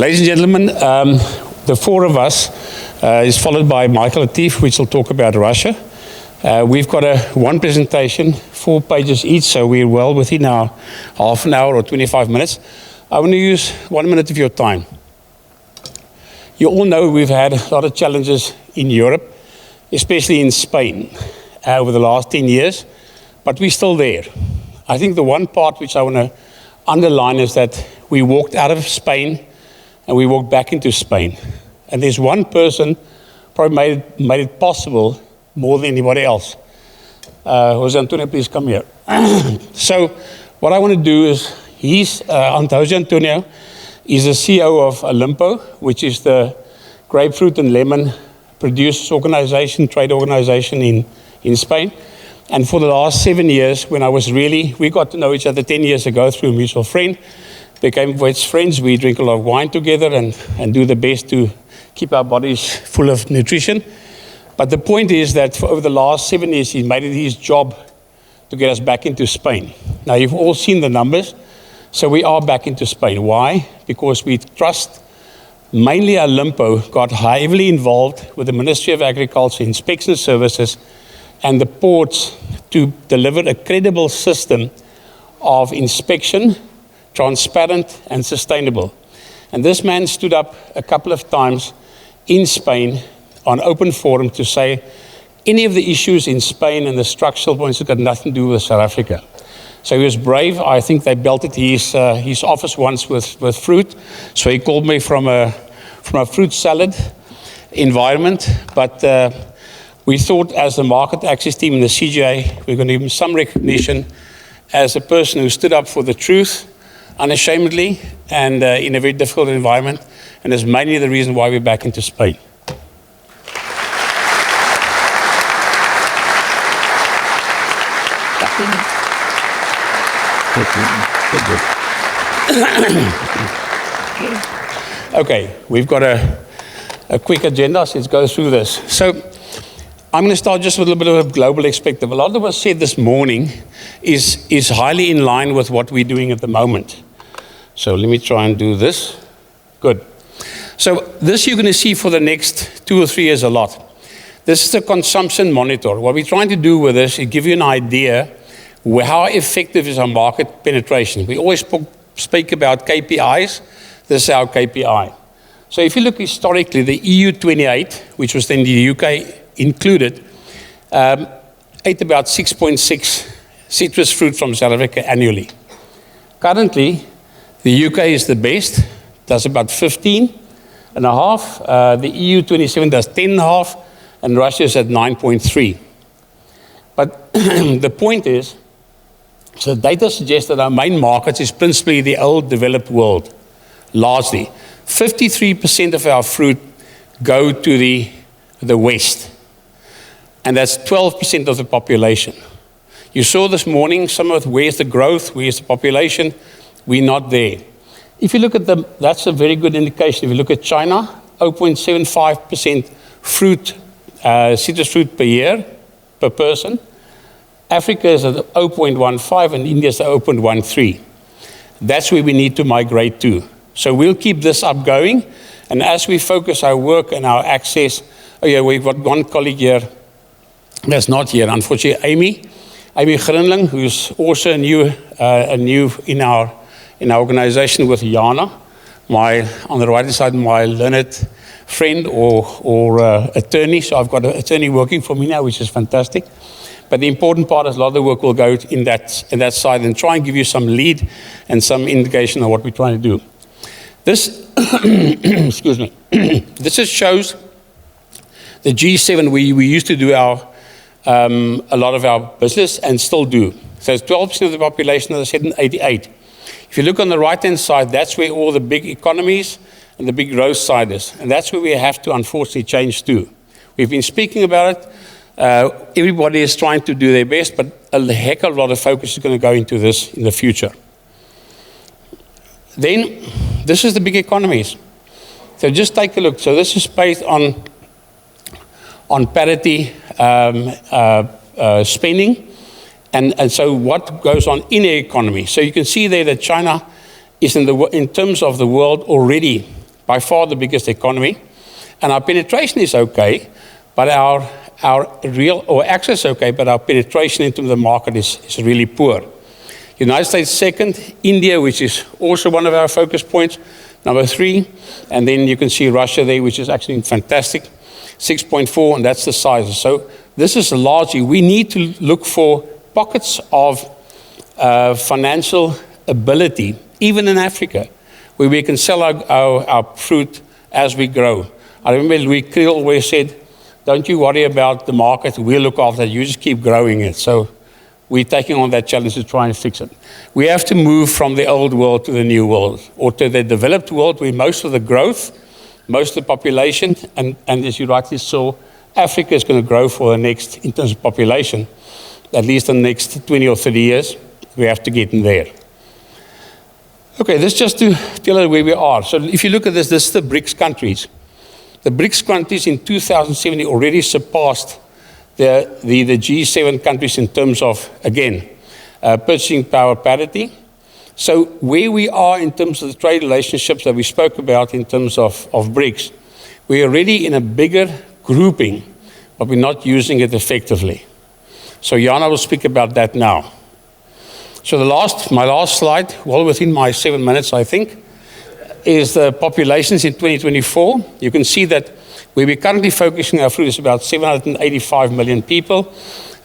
Ladies and gentlemen, the four of us is followed by Mikhail, which will talk about Russia. We've got one presentation, 4 pages each, so we're well within our half an hour or 25 minutes. I want to use 1 minute of your time. You all know we've had a lot of challenges in Europe, especially in Spain, over the last 10 years, but we're still there. I think the one part which I want to underline is that we walked out of Spain and we walked back into Spain. And there's one person probably made it possible more than anybody else. Jose Antonio, please come here. So what I want to do is, Jose Antonio is the CEO of Olimpo, which is the grapefruit and lemon producers organization, trade organization in Spain. And for the last 7 years, when we got to know each other 10 years ago through a mutual friend, became best friends. We drink a lot of wine together and do the best to keep our bodies full of nutrition. But the point is that for over the last 7 years, he made it his job to get us back into Spain. Now, you've all seen the numbers. So we are back into Spain. Why? Because we trust, mainly Olimpo got heavily involved with the Ministry of Agriculture, Inspection Services, and the ports to deliver a credible system of inspection, transparent and sustainable. And this man stood up a couple of times in Spain on open forum to say any of the issues in Spain and the structural points have got nothing to do with South Africa. So he was brave. I think they belted his office once with fruit. So he called me from a fruit salad environment. But we thought, as the market access team in the CGA, we're going to give him some recognition as a person who stood up for the truth unashamedly and in a very difficult environment, and is mainly the reason why we're back into Spain. Okay, we've got a quick agenda, so let's go through this. So I'm going to start just with a little bit of a global perspective. A lot of what was said this morning is highly in line with what we're doing at the moment. So let me try and do this. Good. So this you're going to see for the next 2 or 3 years a lot. This is the consumption monitor. What we're trying to do with this is give you an idea how effective is our market penetration. We always speak about KPIs. This is our KPI. So if you look historically, the EU 28, which was then the UK included, ate about 6.6 citrus fruit from South Africa annually. Currently, the UK is the best, does about 15.5. The EU 27 does 10.5, and Russia is at 9.3. But the point is, so data suggests that our main markets is principally the old developed world, largely. 53% of our fruit go to the West, and that's 12% of the population. You saw this morning some of where's the growth, where's the population. We're not there. If you look at that's a very good indication. If you look at China, 0.75% fruit, citrus fruit per year, per person. Africa is at 0.15 and India is at 0.13. That's where we need to migrate to. So we'll keep this up going. And as we focus our work and our access, we've got one colleague here that's not here, unfortunately, Amy Grinling, who's also new in our organization with Jana, on the right-hand side, my learned friend or attorney. So I've got an attorney working for me now, which is fantastic. But the important part is a lot of the work will go in that side and try and give you some lead and some indication of what we're trying to do. This, excuse me, this just shows the G7 we used to do a lot of our business and still do. So it's 12% of the population, as I said, in 88. If you look on the right-hand side, that's where all the big economies and the big growth side is. And that's where we have to, unfortunately, change to. We've been speaking about it. Everybody is trying to do their best, but a heck of a lot of focus is going to go into this in the future. Then, this is the big economies. So just take a look. So this is based on parity spending. And so what goes on in the economy? So you can see there that China is in terms of the world already by far the biggest economy, and our penetration is okay, but our real, or access is okay, but our penetration into the market is really poor. United States second, India, which is also one of our focus points, number 3, and then you can see Russia there, which is actually fantastic, 6.4, and that's the size. So this is largely, we need to look for pockets of financial ability, even in Africa, where we can sell our fruit as we grow. I remember Louis Kriel always said, don't you worry about the market, we'll look after it, you just keep growing it. So we're taking on that challenge to try and fix it. We have to move from the old world to the new world, or to the developed world where most of the growth, most of the population, and as you rightly saw, Africa is going to grow for the next, in terms of population, at least in the next 20 or 30 years. We have to get in there. Okay, this just to tell you where we are. So if you look at this is the BRICS countries. The BRICS countries in 2017 already surpassed the G7 countries in terms of, again, purchasing power parity. So where we are in terms of the trade relationships that we spoke about in terms of BRICS, we're already in a bigger grouping, but we're not using it effectively. So Jana will speak about that now. So my last slide, well within my 7 minutes, I think, is the populations in 2024. You can see that where we're currently focusing our fruit is about 785 million people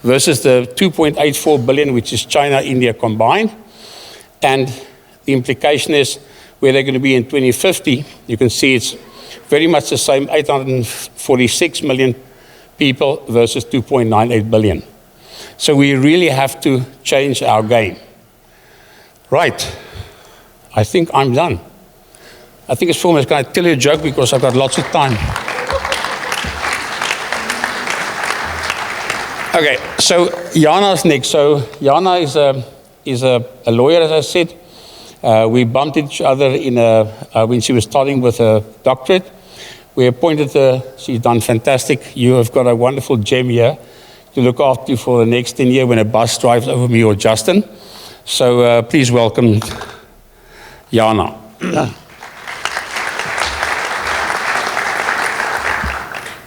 versus the 2.84 billion, which is China, India combined. And the implication is where they're going to be in 2050. You can see it's very much the same, 846 million people versus 2.98 billion. So we really have to change our game. Right, I think I'm done. I think it's 4 minutes. Can I tell you a joke because I've got lots of time? Okay, so Jana's next. So Jana is a lawyer, as I said. We bumped each other when she was starting with a doctorate. We appointed her. She's done fantastic. You have got a wonderful gem here to look after you for the next 10 years when a bus drives over me or Justin. So please welcome Jana.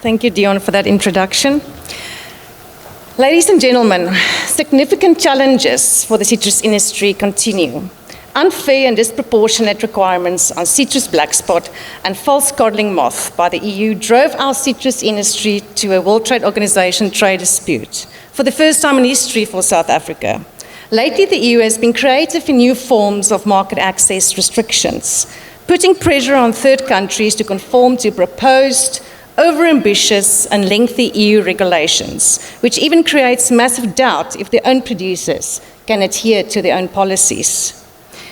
Thank you, Deon, for that introduction. Ladies and gentlemen, significant challenges for the citrus industry continue. Unfair and disproportionate requirements on citrus black spot and false codling moth by the EU drove our citrus industry to a World Trade Organization trade dispute for the first time in history for South Africa. Lately, the EU has been creative in new forms of market access restrictions, putting pressure on third countries to conform to proposed, overambitious and lengthy EU regulations, which even creates massive doubt if their own producers can adhere to their own policies.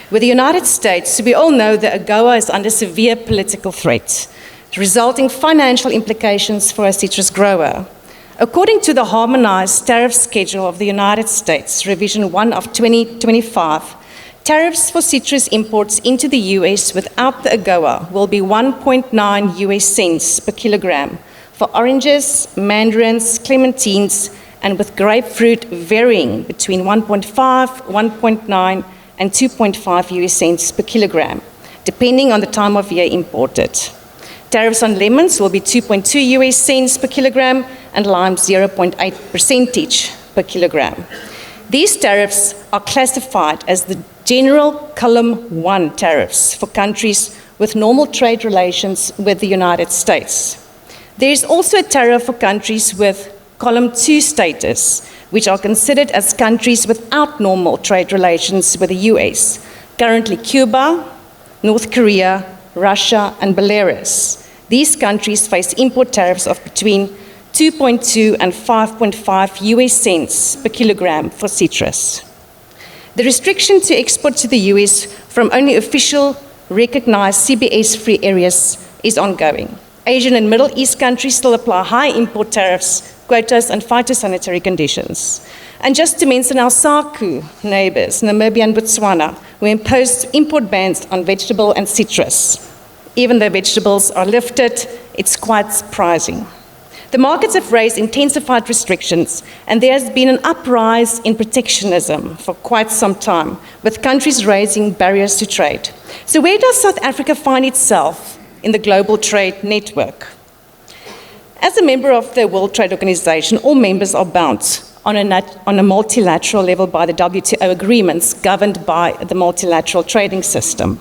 With the United States, we all know that AGOA is under severe political threat, resulting financial implications for a citrus grower. According to the harmonized tariff schedule of the United States, Revision 1 of 2025, tariffs for citrus imports into the US without the AGOA will be 1.9 US cents per kilogram for oranges, mandarins, clementines, and with grapefruit varying between 1.5, 1.9, and 2.5 US cents per kilogram, depending on the time of year imported. Tariffs on lemons will be 2.2 US cents per kilogram and limes 0.8 percentage per kilogram. These tariffs are classified as the general column 1 tariffs for countries with normal trade relations with the United States. There is also a tariff for countries with column 2 status, which are considered as countries without normal trade relations with the US, currently Cuba, North Korea, Russia, and Belarus. These countries face import tariffs of between 2.2 and 5.5 US cents per kilogram for citrus. The restriction to export to the US from only official recognized CBS-free areas is ongoing. Asian and Middle East countries still apply high import tariffs, quotas, and phytosanitary conditions. And just to mention our SACU neighbors, Namibia and Botswana, who imposed import bans on vegetable and citrus. Even though vegetables are lifted, it's quite surprising. The markets have raised intensified restrictions, and there has been an uprise in protectionism for quite some time, with countries raising barriers to trade. So where does South Africa find itself in the global trade network. As a member of the World Trade Organization, all members are bound on a multilateral level by the WTO agreements governed by the multilateral trading system.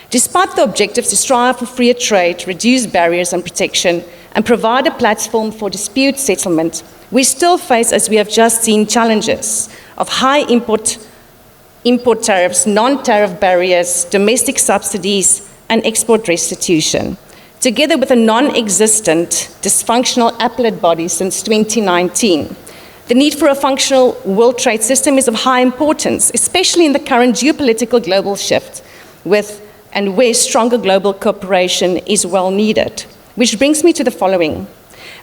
Despite the objectives to strive for freer trade, reduce barriers and protection, and provide a platform for dispute settlement, we still face, as we have just seen, challenges of high import tariffs, non-tariff barriers, domestic subsidies, and export restitution, together with a non-existent, dysfunctional appellate body since 2019. The need for a functional world trade system is of high importance, especially in the current geopolitical global shift, where stronger global cooperation is well needed. Which brings me to the following.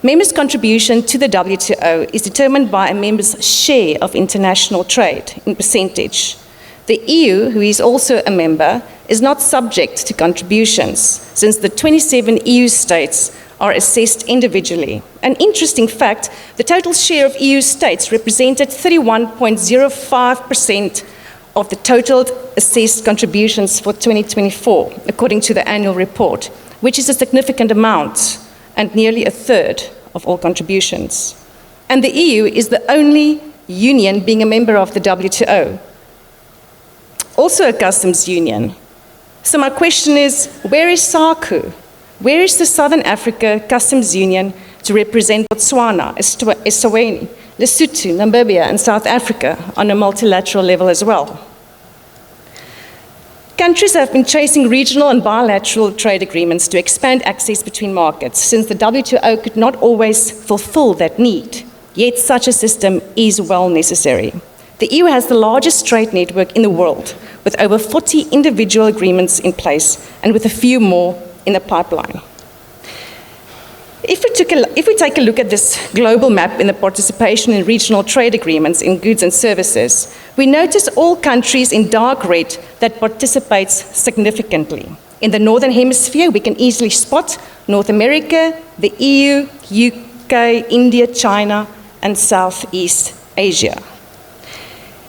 Members' contribution to the WTO is determined by a member's share of international trade in percentage. The EU, who is also a member, is not subject to contributions, since the 27 EU states are assessed individually. An interesting fact, the total share of EU states represented 31.05% of the total assessed contributions for 2024, according to the annual report, which is a significant amount and nearly a third of all contributions. And the EU is the only union being a member of the WTO, also a customs union. So my question is, where is SACU? Where is the Southern Africa Customs Union to represent Botswana, Eswatini, Lesotho, Namibia, and South Africa on a multilateral level as well? Countries have been chasing regional and bilateral trade agreements to expand access between markets, since the WTO could not always fulfill that need. Yet such a system is well necessary. The EU has the largest trade network in the world, with over 40 individual agreements in place and with a few more in the pipeline. If we take a look at this global map in the participation in regional trade agreements in goods and services, we notice all countries in dark red that participates significantly. In the Northern Hemisphere, we can easily spot North America, the EU, UK, India, China, and Southeast Asia.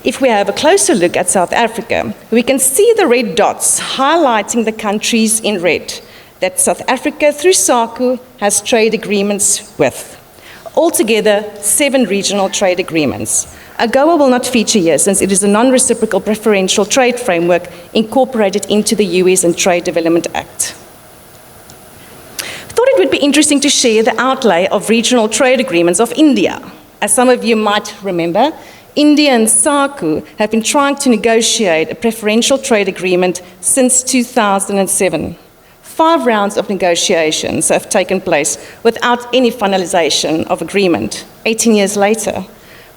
If we have a closer look at South Africa, we can see the red dots highlighting the countries in red that South Africa, through SACU, has trade agreements with. Altogether, 7 regional trade agreements. AGOA will not feature here, since it is a non-reciprocal preferential trade framework incorporated into the US and Trade Development Act. I thought it would be interesting to share the outlay of regional trade agreements of India. As some of you might remember, India and SACU have been trying to negotiate a preferential trade agreement since 2007. 5 rounds of negotiations have taken place without any finalization of agreement. 18 years later,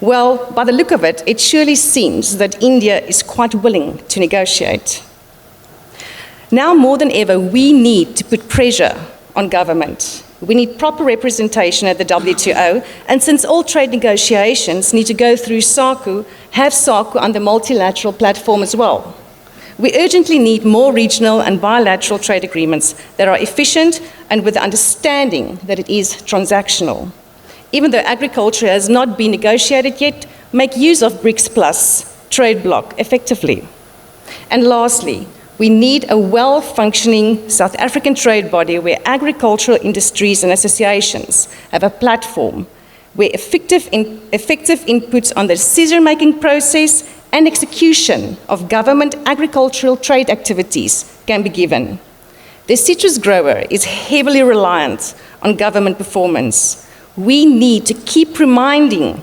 well, by the look of it, it surely seems that India is quite willing to negotiate. Now more than ever, we need to put pressure on government. We need proper representation at the WTO, and since all trade negotiations need to go through SACU, have SACU on the multilateral platform as well. We urgently need more regional and bilateral trade agreements that are efficient and with the understanding that it is transactional. Even though agriculture has not been negotiated yet, make use of BRICS Plus trade bloc effectively. And lastly, we need a well-functioning South African trade body where agricultural industries and associations have a platform where effective inputs on the decision-making process and execution of government agricultural trade activities can be given. The citrus grower is heavily reliant on government performance. We need to keep reminding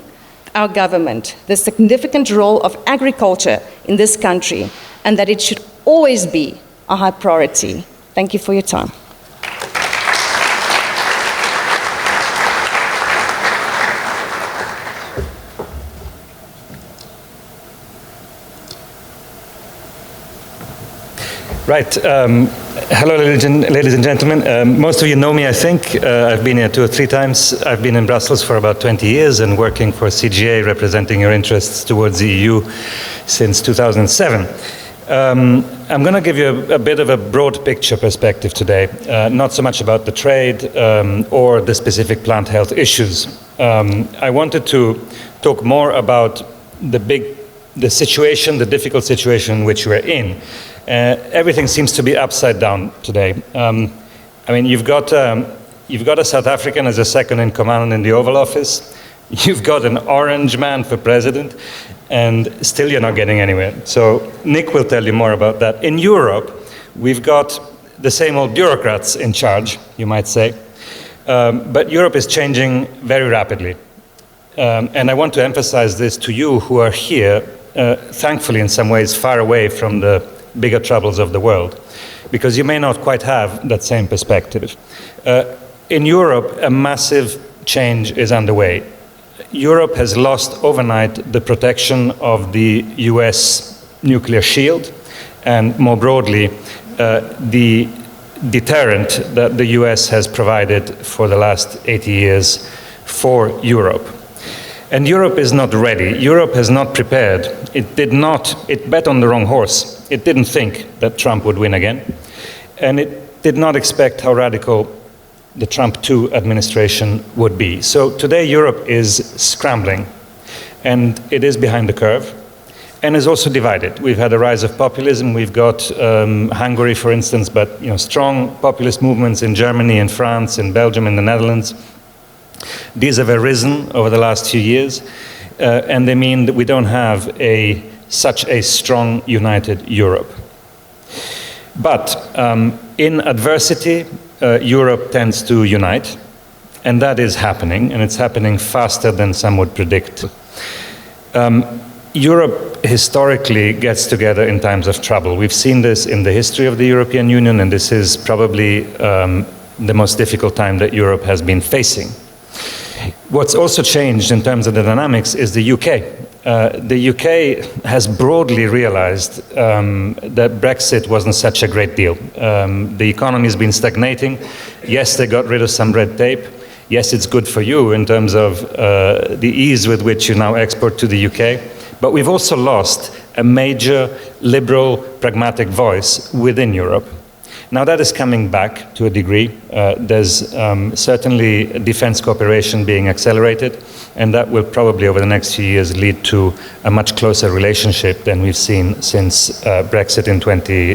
our government the significant role of agriculture in this country and that it should always be a high priority. Thank you for your time. Right. Hello, ladies and gentlemen. Most of you know me, I think. I've been here 2 or 3 times. I've been in Brussels for about 20 years and working for CGA, representing your interests towards the EU since 2007. I'm going to give you a bit of a broad picture perspective today, not so much about the trade or the specific plant health issues. I wanted to talk more about the situation, the difficult situation in which we're in. Everything seems to be upside down today. I mean, you've got a South African as a second in command in the Oval Office. You've got an orange man for president, and still you're not getting anywhere. So Nick will tell you more about that. In Europe, we've got the same old bureaucrats in charge, you might say. But Europe is changing very rapidly. And I want to emphasize this to you who are here, thankfully in some ways far away from the bigger troubles of the world, because you may not quite have that same perspective. In Europe, a massive change is underway. Europe has lost overnight the protection of the US nuclear shield, and more broadly, the deterrent that the US has provided for the last 80 years for Europe. And Europe is not ready. Europe has not prepared. It bet on the wrong horse. It didn't think that Trump would win again. And it did not expect how radical the Trump 2 administration would be. So today Europe is scrambling, and it is behind the curve, and is also divided. We've had a rise of populism. We've got Hungary, for instance, but strong populist movements in Germany, in France, in Belgium, in the Netherlands. These have arisen over the last few years, and they mean that we don't have such a strong, united Europe. But in adversity, Europe tends to unite, and that is happening, and it's happening faster than some would predict. Europe historically gets together in times of trouble. We've seen this in the history of the European Union, and this is probably the most difficult time that Europe has been facing. What's also changed in terms of the dynamics is the UK. The UK has broadly realized that Brexit wasn't such a great deal. The economy has been stagnating. Yes, they got rid of some red tape. Yes, it's good for you in terms of the ease with which you now export to the UK. But we've also lost a major liberal, pragmatic voice within Europe. Now that is coming back to a degree. There's certainly defense cooperation being accelerated, and that will probably over the next few years lead to a much closer relationship than we've seen since Brexit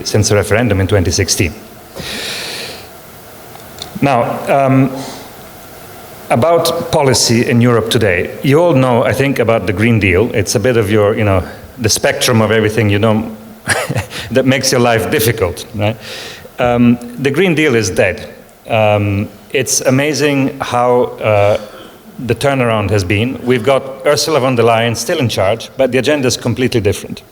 since the referendum in 2016. Now, about policy in Europe today. You all know, I think, about the Green Deal. It's a bit of your, the spectrum of everything that makes your life difficult, right? The Green Deal is dead. It's amazing how the turnaround has been. We've got Ursula von der Leyen still in charge, but the agenda is completely different.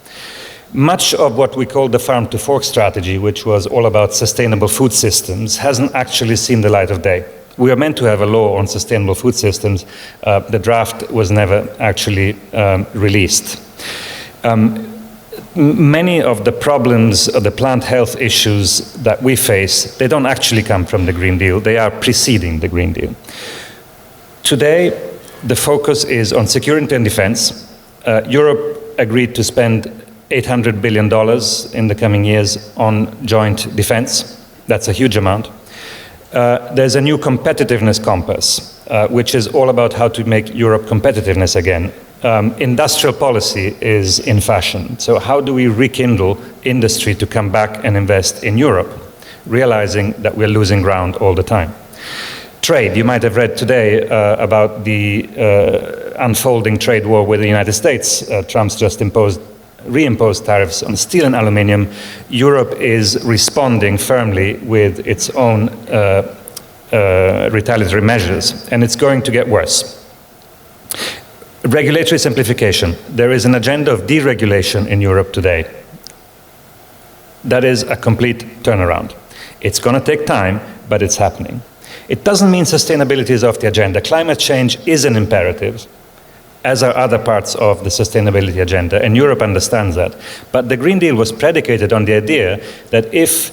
Much of what we call the farm to fork strategy, which was all about sustainable food systems, hasn't actually seen the light of day. We are meant to have a law on sustainable food systems. The draft was never actually released. Many of the problems of the plant health issues that we face, they don't actually come from the Green Deal. They are preceding the Green Deal. Today, the focus is on security and defense. Europe agreed to spend $800 billion in the coming years on joint defense. That's a huge amount. There's a new competitiveness compass, which is all about how to make Europe competitiveness again. Industrial policy is in fashion. So how do we rekindle industry to come back and invest in Europe, realizing that we're losing ground all the time? Trade, you might have read today about the unfolding trade war with the United States. Trump's just reimposed tariffs on steel and aluminium. Europe is responding firmly with its own retaliatory measures, and it's going to get worse. Regulatory simplification. There is an agenda of deregulation in Europe today. That is a complete turnaround. It's going to take time, but it's happening. It doesn't mean sustainability is off the agenda. Climate change is an imperative, as are other parts of the sustainability agenda, and Europe understands that. But the Green Deal was predicated on the idea that if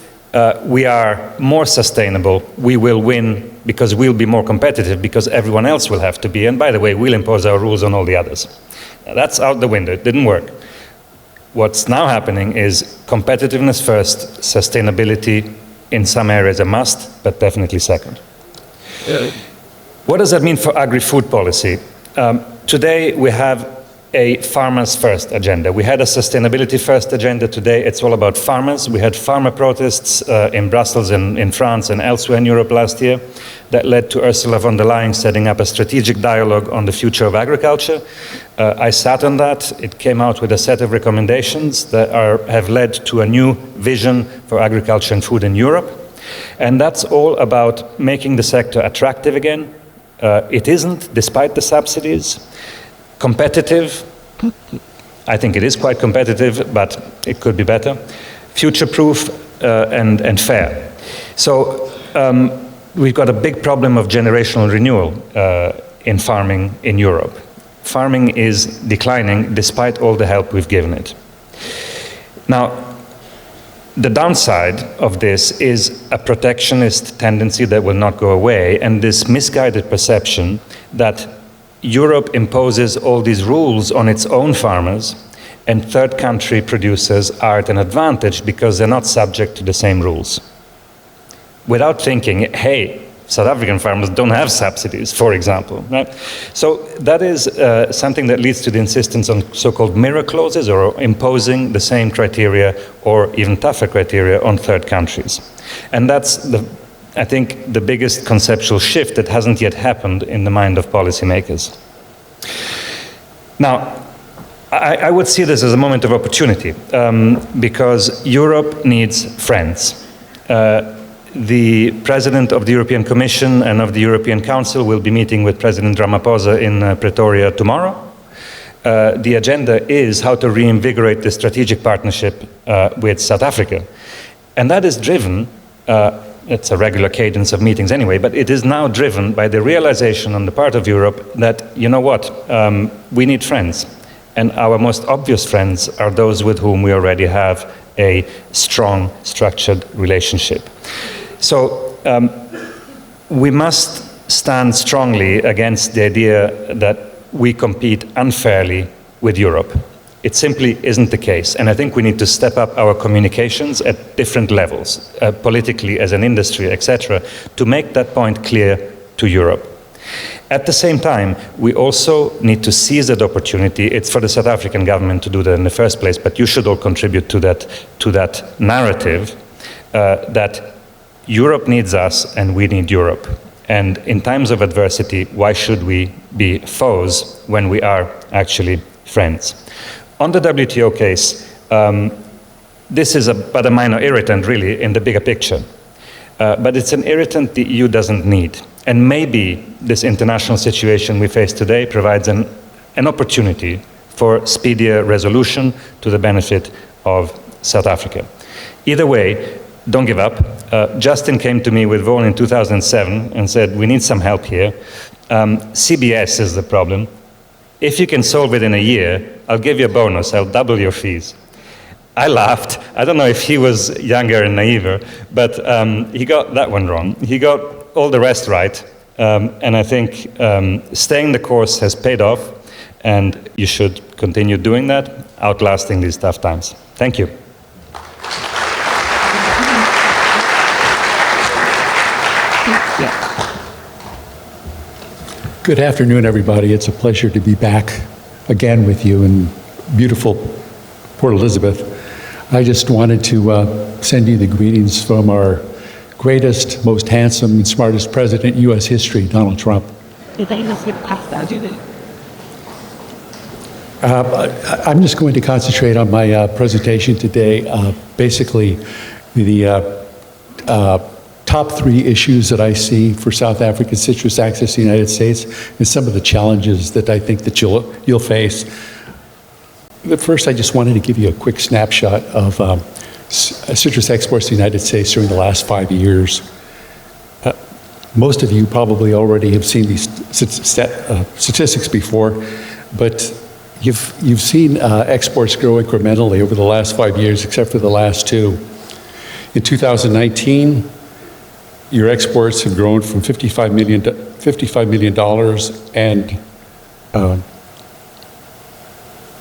we are more sustainable, we will win because we'll be more competitive, because everyone else will have to be. And by the way, we'll impose our rules on all the others. Now, that's out the window. It didn't work. What's now happening is competitiveness first, sustainability in some areas a must, but definitely second. What does that mean for agri-food policy? Today we have a farmers first agenda. We had a sustainability first agenda. Today it's all about farmers. We had farmer protests in Brussels and in France and elsewhere in Europe last year that led to Ursula von der Leyen setting up a strategic dialogue on the future of agriculture. I sat on that. It came out with a set of recommendations that have led to a new vision for agriculture and food in Europe. And that's all about making the sector attractive again. It isn't, despite the subsidies. Competitive, I think it is quite competitive, but it could be better. Future-proof and fair. So we've got a big problem of generational renewal in farming in Europe. Farming is declining despite all the help we've given it. Now, the downside of this is a protectionist tendency that will not go away, and this misguided perception that Europe imposes all these rules on its own farmers, and third country producers are at an advantage because they're not subject to the same rules. Without thinking, hey, South African farmers don't have subsidies, for example. Right? So that is something that leads to the insistence on so-called mirror clauses, or imposing the same criteria or even tougher criteria on third countries. And that's I think the biggest conceptual shift that hasn't yet happened in the mind of policymakers. Now, I would see this as a moment of opportunity because Europe needs friends. The President of the European Commission and of the European Council will be meeting with President Ramaphosa in Pretoria tomorrow. The agenda is how to reinvigorate the strategic partnership with South Africa. And that is driven it's a regular cadence of meetings anyway, but it is now driven by the realization on the part of Europe that, you know what, we need friends. And our most obvious friends are those with whom we already have a strong, structured relationship. So we must stand strongly against the idea that we compete unfairly with Europe. It simply isn't the case, and I think we need to step up our communications at different levels, politically, as an industry, etc., to make that point clear to Europe. At the same time, we also need to seize that opportunity. It's for the South African government to do that in the first place, but you should all contribute to that narrative that Europe needs us and we need Europe. And in times of adversity, why should we be foes when we are actually friends? On the WTO case, this is but a minor irritant, really, in the bigger picture. But it's an irritant the EU doesn't need. And maybe this international situation we face today provides an opportunity for speedier resolution to the benefit of South Africa. Either way, don't give up. Justin came to me with Vaughan in 2007 and said, we need some help here. CBS is the problem. If you can solve it in a year, I'll give you a bonus. I'll double your fees. I laughed. I don't know if he was younger and naiver, but he got that one wrong. He got all the rest right. And I think staying the course has paid off, and you should continue doing that, outlasting these tough times. Thank you. Good afternoon, everybody. It's a pleasure to be back again with you in beautiful Port Elizabeth. I just wanted to send you the greetings from our greatest, most handsome, and smartest president in U.S. history, Donald Trump. Did they just get past that? I'm just going to concentrate on my presentation today. Basically, the top three issues that I see for South African citrus access to the United States, and some of the challenges that I think that you'll face. But first, I just wanted to give you a quick snapshot of citrus exports to the United States during the last 5 years. Most of you probably already have seen these statistics before, but you've seen exports grow incrementally over the last 5 years, except for the last two. In 2019, your exports have grown from $55 million and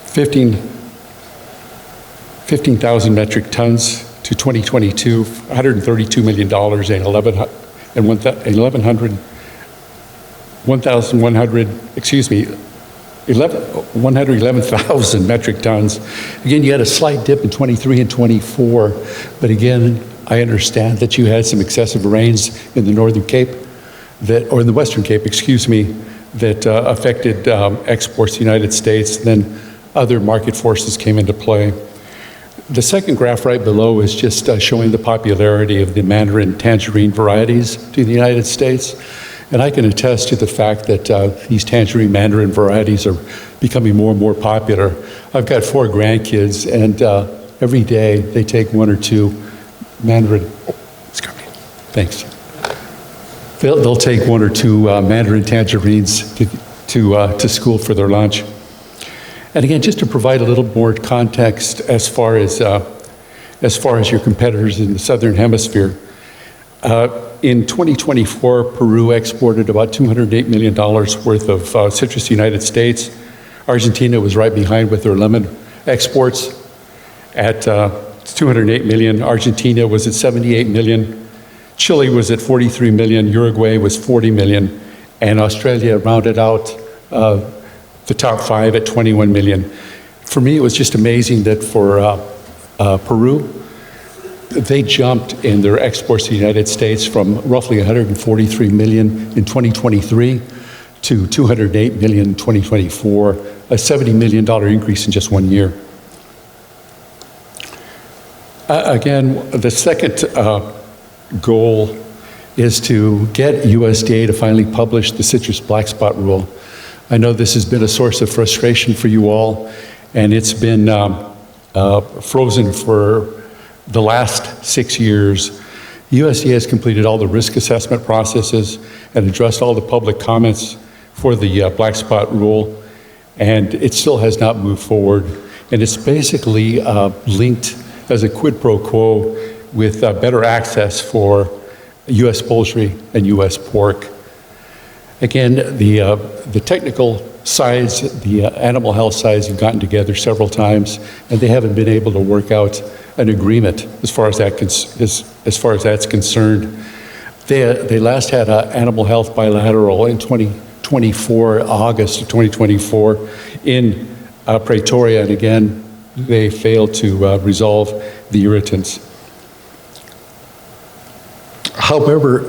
15,000 metric tons to 2022, $132 million and 1,100, 111,000 metric tons. Again, you had a slight dip in 23 and 24, but again, I understand that you had some excessive rains in the Northern Cape, or in the Western Cape, excuse me, that affected exports to the United States. Then other market forces came into play. The second graph right below is just showing the popularity of the Mandarin tangerine varieties to the United States. And I can attest to the fact that these tangerine Mandarin varieties are becoming more and more popular. I've got 4 grandkids, and every day they take 1 or 2 Mandarin, thanks. They'll take 1 or 2 Mandarin tangerines to school for their lunch. And again, just to provide a little more context as far as your competitors in the Southern Hemisphere, in 2024, Peru exported about $208 million worth of citrus to the United States. Argentina was right behind with their lemon exports at $208 million. Argentina was at $78 million. Chile was at $43 million. Uruguay was $40 million. And Australia rounded out the top 5 at $21 million. For me, it was just amazing that for Peru, they jumped in their exports to the United States from roughly $143 million in 2023 to $208 million in 2024, a $70 million increase in just 1 year. Again, the second goal is to get USDA to finally publish the citrus black spot rule. I know this has been a source of frustration for you all, and it's been frozen for the last 6 years. USDA has completed all the risk assessment processes and addressed all the public comments for the black spot rule, and it still has not moved forward. And it's basically linked as a quid pro quo with better access for U.S. poultry and U.S. pork. Again, the technical sides, the animal health sides have gotten together several times, and they haven't been able to work out an agreement as far as that's concerned. They last had an animal health bilateral in 2024, August of 2024, in Pretoria, and again, they failed to resolve the irritants. However,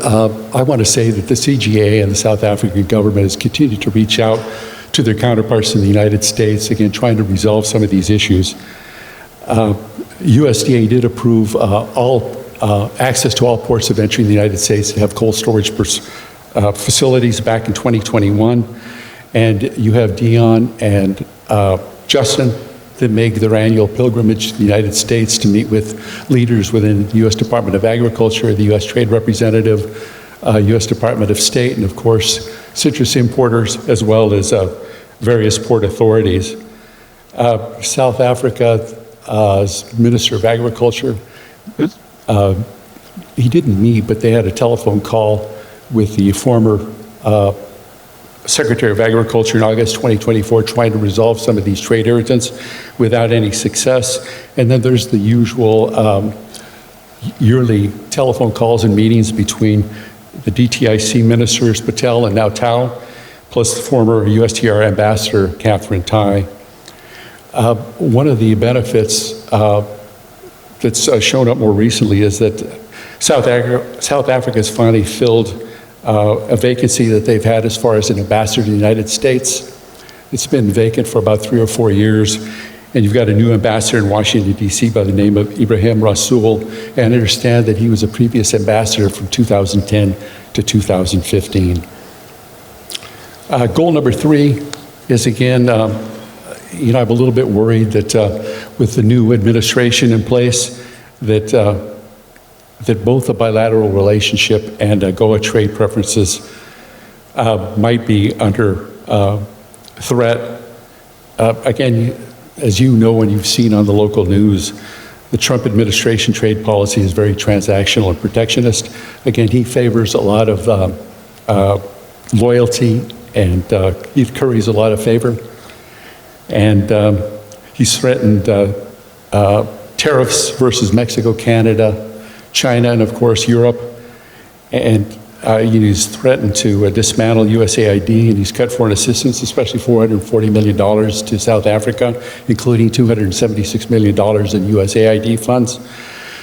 I want to say that the CGA and the South African government has continued to reach out to their counterparts in the United States, again, trying to resolve some of these issues. USDA did approve access to all ports of entry in the United States to have cold storage facilities back in 2021. And you have Deon and Justin that make their annual pilgrimage to the United States to meet with leaders within the U.S. Department of Agriculture, the U.S. Trade Representative, U.S. Department of State, and of course, citrus importers, as well as various port authorities. South Africa's Minister of Agriculture, he didn't meet, but they had a telephone call with the former Secretary of Agriculture in August 2024, trying to resolve some of these trade irritants without any success. And then there's the usual yearly telephone calls and meetings between the DTIC ministers, Patel and now Tao, plus the former USTR Ambassador, Catherine Tai. One of the benefits that's shown up more recently is that South Africa has finally filled a vacancy that they've had as far as an ambassador to the United States. It's been vacant for about 3 or 4 years, and you've got a new ambassador in Washington, D.C. by the name of Ibrahim Rasool, and I understand that he was a previous ambassador from 2010 to 2015. Goal number 3 is, again, I'm a little bit worried that with the new administration in place, that both the bilateral relationship and AGOA trade preferences might be under threat. Again, as you know and you've seen on the local news, the Trump administration trade policy is very transactional and protectionist. Again, he favors a lot of loyalty, and he curries a lot of favor. And he's threatened tariffs versus Mexico, Canada, China, and of course Europe. And He's threatened to dismantle USAID, and he's cut foreign assistance, especially $440 million to South Africa, including $276 million in USAID funds.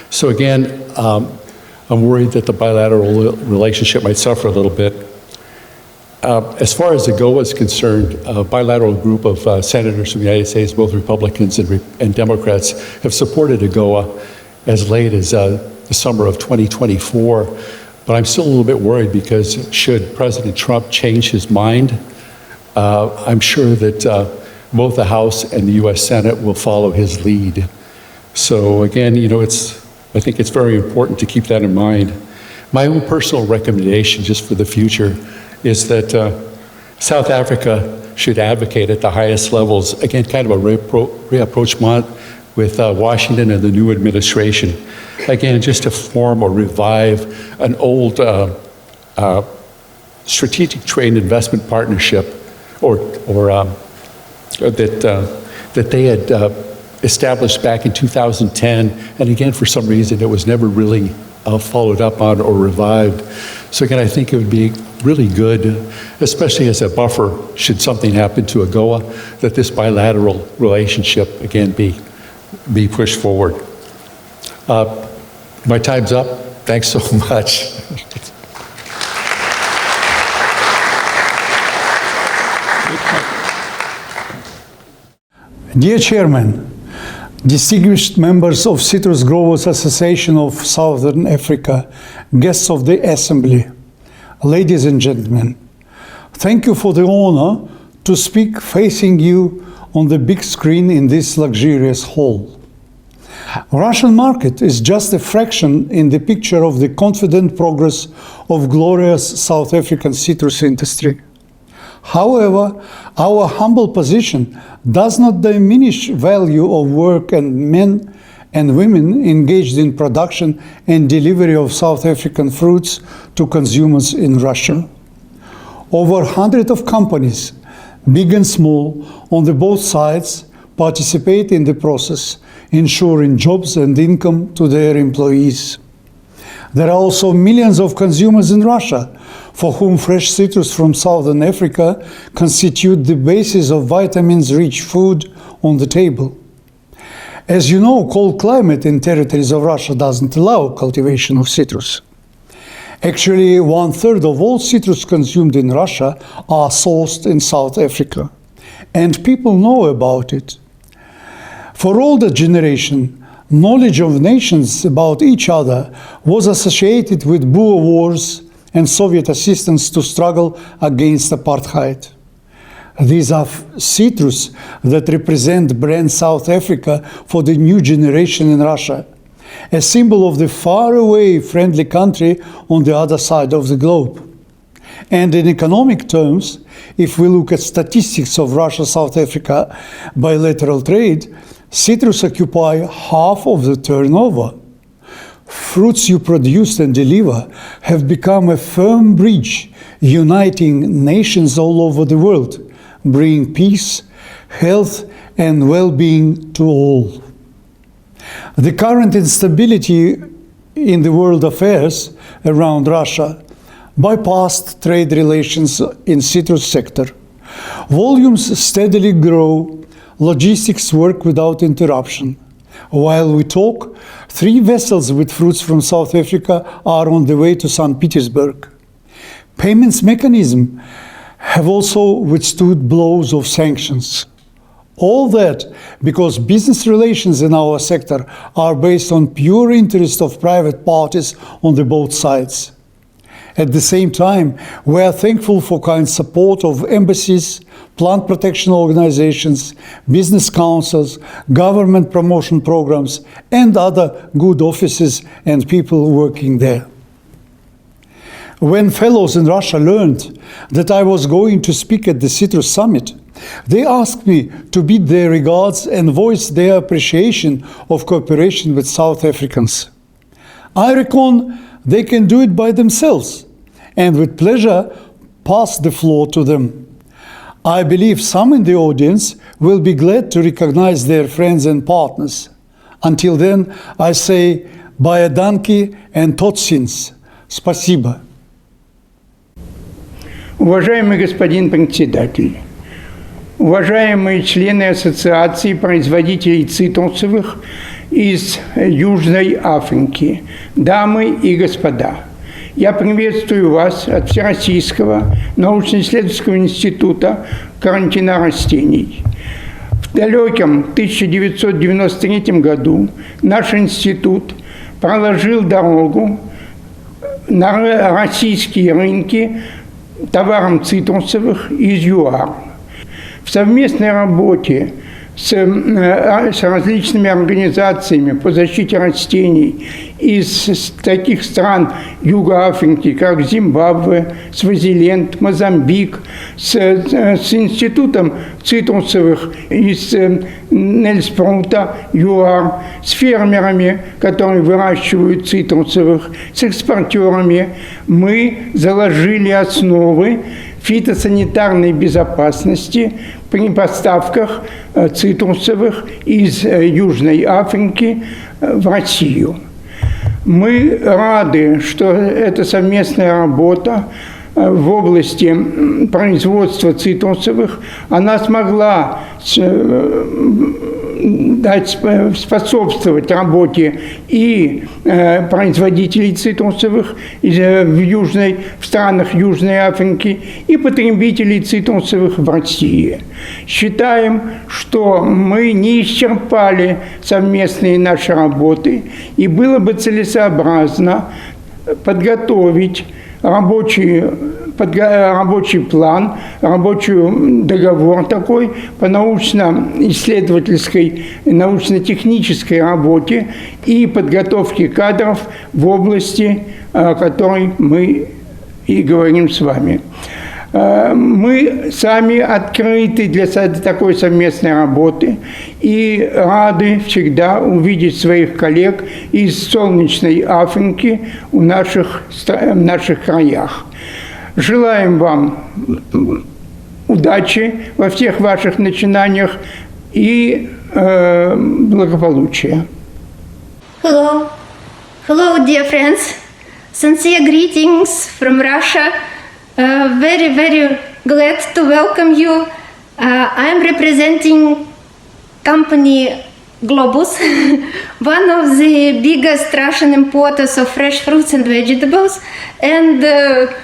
So again, I'm worried that the bilateral relationship might suffer a little bit. As far as AGOA is concerned, a bilateral group of senators from the United States, both Republicans and Democrats, have supported AGOA as late as the summer of 2024. But I'm still a little bit worried because should President Trump change his mind, I'm sure that both the House and the US Senate will follow his lead. So again, I think it's very important to keep that in mind. My own personal recommendation just for the future is that South Africa should advocate at the highest levels, again, kind of a rapprochement with Washington and the new administration. Again, just to form or revive an old strategic trade and investment partnership that they had established back in 2010. And again, for some reason, it was never really followed up on or revived. So again, I think it would be really good, especially as a buffer, should something happen to AGOA, that this bilateral relationship, again, be pushed forward. My time's up. Thanks so much. Dear Chairman, distinguished members of Citrus Growers Association of Southern Africa, guests of the Assembly, ladies and gentlemen, thank you for the honor to speak facing you on the big screen in this luxurious hall. Russian market is just a fraction in the picture of the confident progress of glorious South African citrus industry. However, our humble position does not diminish value of work and men and women engaged in production and delivery of South African fruits to consumers in Russia. Over 100 of companies, big and small, on the both sides, participate in the process, ensuring jobs and income to their employees. There are also millions of consumers in Russia for whom fresh citrus from Southern Africa constitute the basis of vitamins-rich food on the table. As you know, cold climate in territories of Russia doesn't allow cultivation of citrus. Actually, 1/3 of all citrus consumed in Russia are sourced in South Africa, and people know about it. For older generation, knowledge of nations about each other was associated with Boer Wars and Soviet assistance to struggle against apartheid. These are citrus that represent brand South Africa for the new generation in Russia, a symbol of the faraway friendly country on the other side of the globe. And in economic terms, if we look at statistics of Russia-South Africa bilateral trade, citrus occupy half of the turnover. Fruits you produce and deliver have become a firm bridge uniting nations all over the world, bringing peace, health, and well-being to all. The current instability in the world affairs around Russia bypassed trade relations in citrus sector. Volumes steadily grow, logistics work without interruption. While we talk, 3 vessels with fruits from South Africa are on the way to St. Petersburg. Payments mechanisms have also withstood blows of sanctions. All that because business relations in our sector are based on pure interest of private parties on the both sides. At the same time, we are thankful for kind support of embassies, plant protection organizations, business councils, government promotion programs, and other good offices and people working there. When fellows in Russia learned that I was going to speak at the Citrus Summit, they asked me to bid their regards and voice their appreciation of cooperation with South Africans. I reckon they can do it by themselves, and with pleasure pass the floor to them. I believe some in the audience will be glad to recognize their friends and partners. Until then, I say, Bayadanki and Totsins. Spasiba. Уважаемый господин председатель, уважаемые члены Ассоциации производителей цитрусовых из Южной Африки, дамы и господа, я приветствую вас от Всероссийского научно-исследовательского института карантина растений. В далеком 1993 году наш институт проложил дорогу на российские рынки товарам цитрусовых из ЮАР. В совместной работе с различными организациями по защите растений из таких стран Юга Африки, как Зимбабве, Свазиленд, Мозамбик, с институтом цитрусовых из Нельспрута, ЮАР, с фермерами, которые выращивают цитрусовых, с экспортерами, мы заложили основы фитосанитарной безопасности при поставках цитрусовых из Южной Африки в Россию. Мы рады, что эта совместная работа в области производства цитрусовых, она смогла способствовать работе и производителей цитрусовых в странах Южной Африки, и потребителей цитрусовых в России. Считаем, что мы не исчерпали совместные наши работы, и было бы целесообразно подготовить рабочий план, рабочий договор такой по научно-исследовательской, научно-технической работе и подготовке кадров в области, о которой мы и говорим с вами. Мы сами открыты для такой совместной работы и рады всегда увидеть своих коллег из солнечной Африки в наших краях. Желаем вам удачи во всех ваших начинаниях и благополучия. Hello, dear friends. Sincere greetings from Russia. Very, very glad to welcome you. I am representing company Globus, one of the biggest Russian importers of fresh fruits and vegetables, and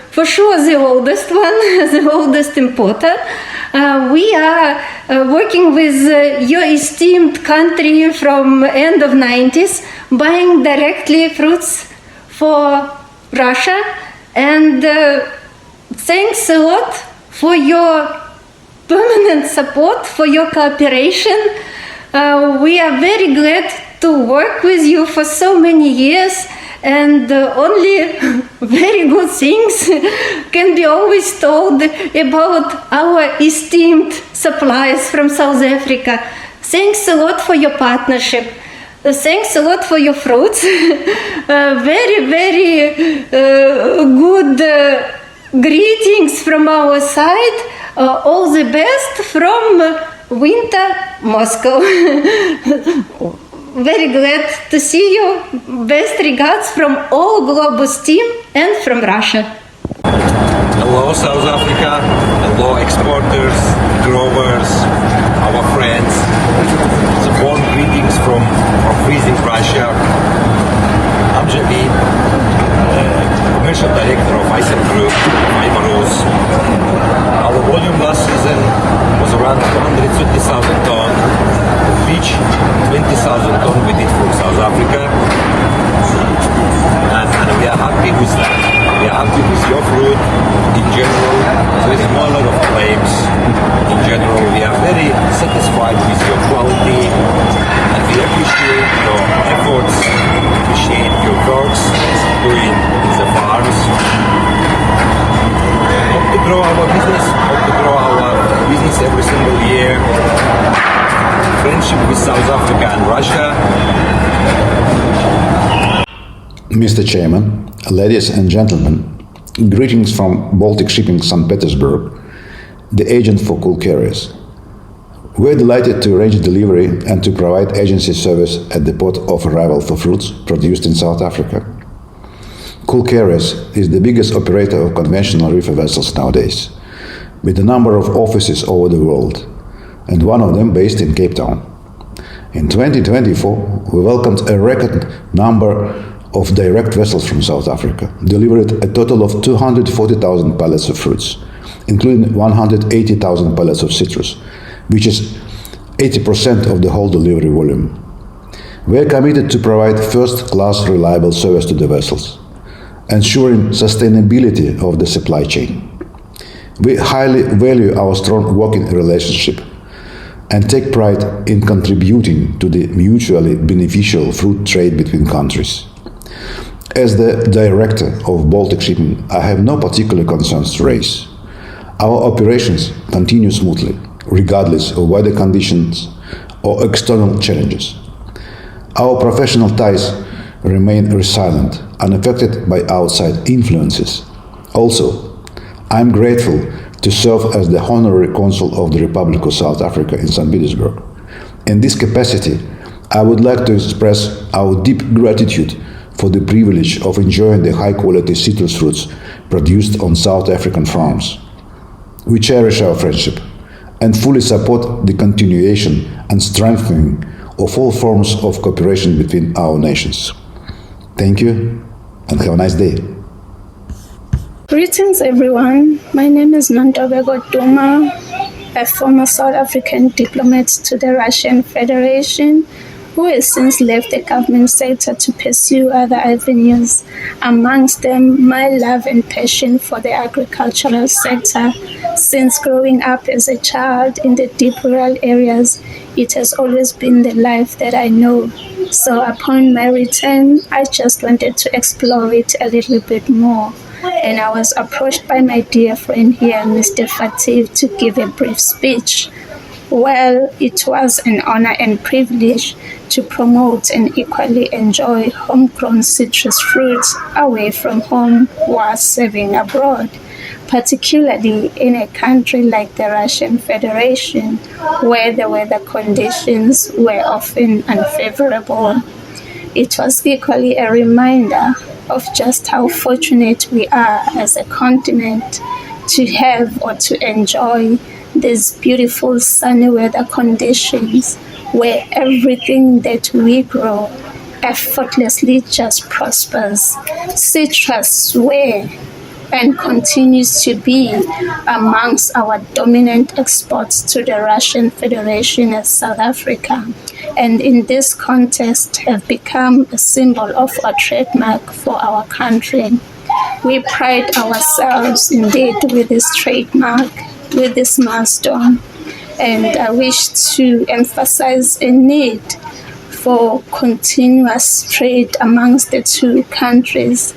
for sure the oldest one, the oldest importer. We are working with your esteemed country from end of 90s, buying directly fruits for Russia, and thanks a lot for your permanent support, for your cooperation. We are very glad to work with you for so many years, and only very good things can be always told about our esteemed suppliers from South Africa. Thanks a lot for your partnership. Thanks a lot for your fruits. Very, very good greetings from our side. All the best from winter Moscow. Very glad to see you. Best regards from all Globus team and from Russia. Hello South Africa, hello exporters, growers, our friends. The warm greetings from freezing Russia. I'm Joubert, commercial director of ISEM Group, Ivaros. Our volume last season was around 230,000 tons, of which 20,000 tons we did from South Africa. And we are happy with that. We are happy with your fruit in general. There is a lot of claims. In general, we are very satisfied with your quality, and we appreciate your efforts, appreciate your works doing in the farms. Hope to grow our business, every single year. Friendship with South Africa and Russia. Mr. Chairman, ladies and gentlemen, greetings from Baltic Shipping St. Petersburg, the agent for Gutierrez. We're delighted to arrange delivery and to provide agency service at the port of arrival for fruits produced in South Africa. Gutierrez is the biggest operator of conventional reefer vessels nowadays, with a number of offices over the world, and one of them based in Cape Town. In 2024, we welcomed a record number of direct vessels from South Africa, delivered a total of 240,000 pallets of fruits, including 180,000 pallets of citrus, which is 80% of the whole delivery volume. We are committed to provide first-class reliable service to the vessels, ensuring sustainability of the supply chain. We highly value our strong working relationship and take pride in contributing to the mutually beneficial fruit trade between countries. As the director of Baltic Shipping, I have no particular concerns to raise. Our operations continue smoothly, regardless of weather conditions or external challenges. Our professional ties remain resilient, unaffected by outside influences. Also, I'm grateful to serve as the Honorary Consul of the Republic of South Africa in St. Petersburg. In this capacity, I would like to express our deep gratitude for the privilege of enjoying the high-quality citrus fruits produced on South African farms. We cherish our friendship and fully support the continuation and strengthening of all forms of cooperation between our nations. Thank you, and have a nice day. Greetings, everyone. My name is Nantobego Duma, a former South African diplomat to the Russian Federation, who has since left the government sector to pursue other avenues, amongst them my love and passion for the agricultural sector. Since growing up as a child in the deep rural areas, it has always been the life that I know. So upon my return, I just wanted to explore it a little bit more. And I was approached by my dear friend here, Mr. Fateev, to give a brief speech. Well, it was an honor and privilege to promote and equally enjoy homegrown citrus fruits away from home while serving abroad, particularly in a country like the Russian Federation, where the weather conditions were often unfavorable. It was equally a reminder of just how fortunate we are as a continent to have or to enjoy these beautiful sunny weather conditions where everything that we grow effortlessly just prospers. Citrus were and continues to be amongst our dominant exports to the Russian Federation and South Africa, and in this context have become a symbol of a trademark for our country. We pride ourselves indeed with this trademark, with this milestone, and I wish to emphasize a need for continuous trade amongst the two countries,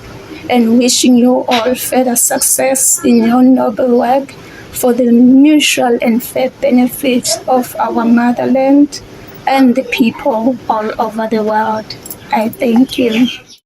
and wishing you all further success in your noble work for the mutual and fair benefit of our motherland and the people all over the world. I thank you.